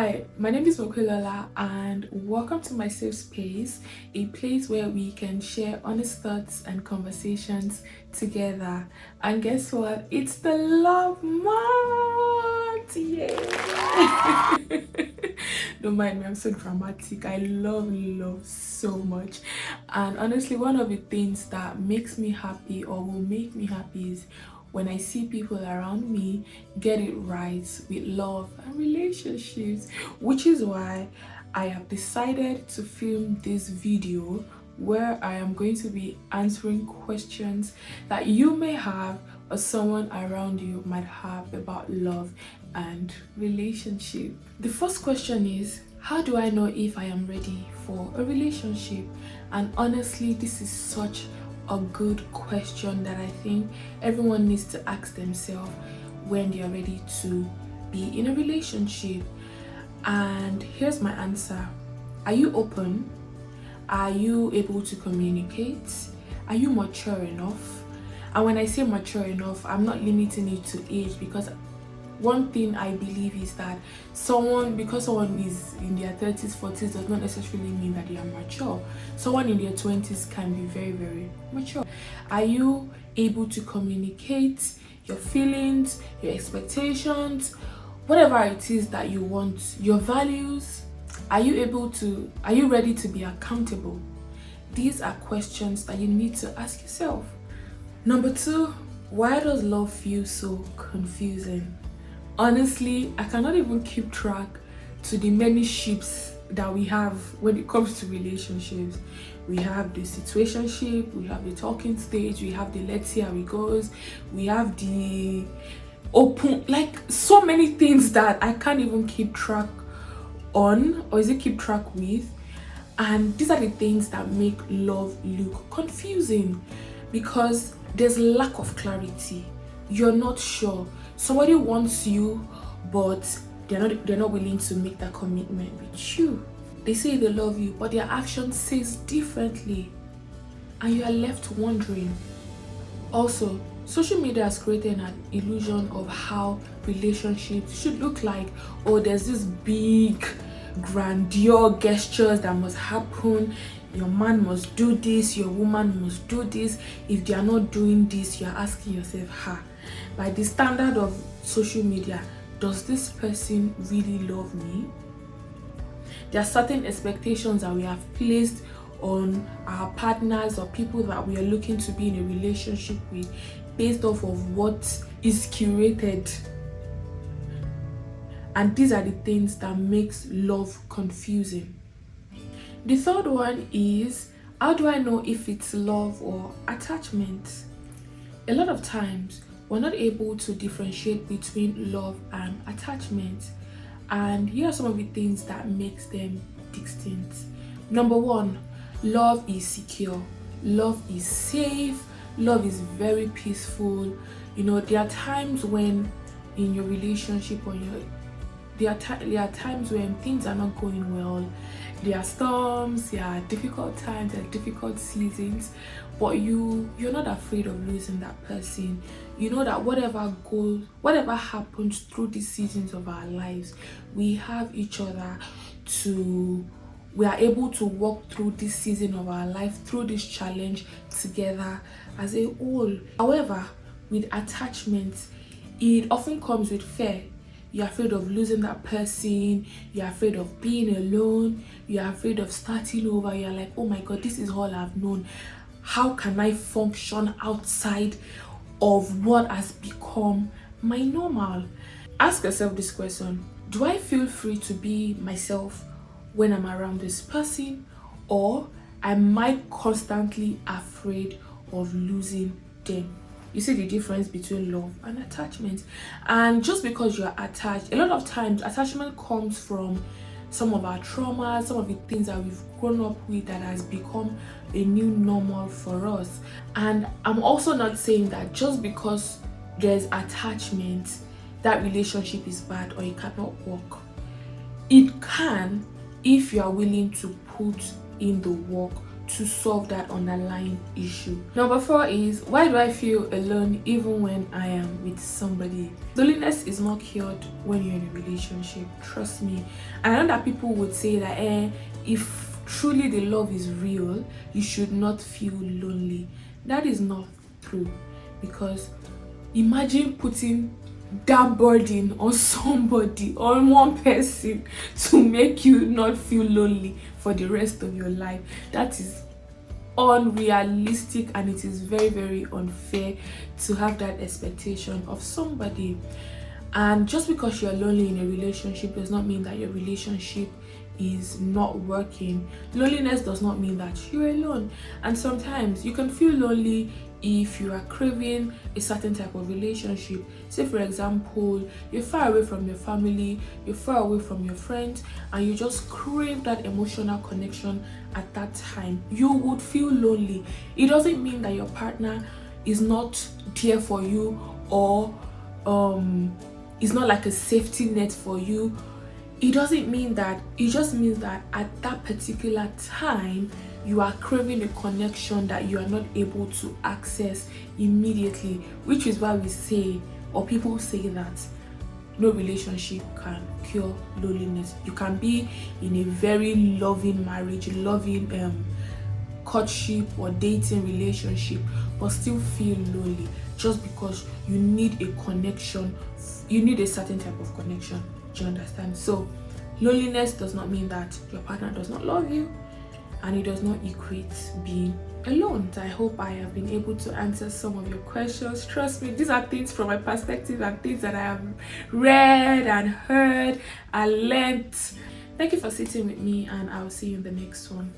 Hi, my name is Mokulola and welcome to my safe space, a place where we can share honest thoughts and conversations together. And guess what? It's the love month! Yeah! Don't mind me, I'm so dramatic. I love so much. And honestly, one of the things that makes me happy or will make me happy is when I see people around me get it right with love and relationships, which is why I have decided to film this video where I am going to be answering questions that you may have or someone around you might have about love and relationship. The first question is, how do I know if I am ready for a relationship? And honestly, this is such a good question that I think everyone needs to ask themselves when they are ready to be in a relationship. And here's my answer. Are you open? Are you able to communicate? Are you mature enough? And when I say mature enough, I'm not limiting it to age, because one thing I believe is that because someone is in their 30s, 40s does not necessarily mean that they are mature. Someone in their 20s can be very mature. Are you able to communicate your feelings, your expectations, whatever it is that you want, your values? Are you ready to be accountable? These are questions that you need to ask yourself. Number 2, why does love feel so confusing? Honestly, I cannot even keep track to the many ships that we have when it comes to relationships. We have the situationship, we have the talking stage, we have the let's see how it goes, we have the open, like so many things that I can't even keep track on, or is it keep track with? And these are the things that make love look confusing, because there's lack of clarity. You're not sure. Somebody wants you, but they're not willing to make that commitment with you. They say they love you, but their action says differently, and you are left wondering. Also, social media has created an illusion of how relationships should look like. Oh, there's this big grandeur gestures that must happen. Your man must do this, your woman must do this. If they are not doing this, you're asking yourself, by the standard of social media, does this person really love me? There are certain expectations that we have placed on our partners or people that we are looking to be in a relationship with based off of what is curated. And these are the things that makes love confusing. The third one is, how do I know if it's love or attachment? A lot of times, we're not able to differentiate between love and attachment. And here are some of the things that makes them distinct. Number 1, love is secure. Love is safe. Love is very peaceful. There are times when in your relationship there are times when things are not going well. There are storms, there are difficult times, there are difficult seasons, but you're not afraid of losing that person. You know that whatever happens through these seasons of our lives, we have each other we are able to walk through this season of our life, through this challenge together as a whole. However, with attachment, it often comes with fear. You're afraid of losing that person, you're afraid of being alone, you're afraid of starting over. You're like, oh my god, this is all I've known. How can I function outside of what has become my normal? Ask yourself this question: do I feel free to be myself when I'm around this person, or am I constantly afraid of losing them? You see the difference between love and attachment. And just because you're attached, a lot of times attachment comes from some of our traumas, some of the things that we've grown up with that has become a new normal for us. And I'm also not saying that just because there's attachment, that relationship is bad or it cannot work. It can, if you are willing to put in the work to solve that underlying issue. Number 4 is, why do I feel alone even when I am with somebody? Loneliness is not cured when you're in a relationship, trust me. And I know that people would say that if truly the love is real, you should not feel lonely. That is not true, because imagine putting that burden on somebody, on one person, to make you not feel lonely for the rest of your life. That is unrealistic, and it is very, very unfair to have that expectation of somebody. And just because you're lonely in a relationship does not mean that your relationship is not working. Loneliness does not mean that you're alone. And sometimes you can feel lonely if you are craving a certain type of relationship. Say for example, you're far away from your family, you're far away from your friends, and you just crave that emotional connection at that time. You would feel lonely. It doesn't mean that your partner is not there for you, or is not like a safety net for you. It doesn't mean that. It just means that at that particular time you are craving a connection that you are not able to access immediately, which is why we say, or people say, that no relationship can cure loneliness. You can be in a very loving marriage, loving courtship or dating relationship, but still feel lonely just because you need a connection. You need a certain type of connection. Do you understand? So loneliness does not mean that your partner does not love you, and it does not equate being alone. I hope I have been able to answer some of your questions. Trust me, these are things from my perspective and things that I have read and heard and learned. Thank you for sitting with me, and I'll see you in the next one.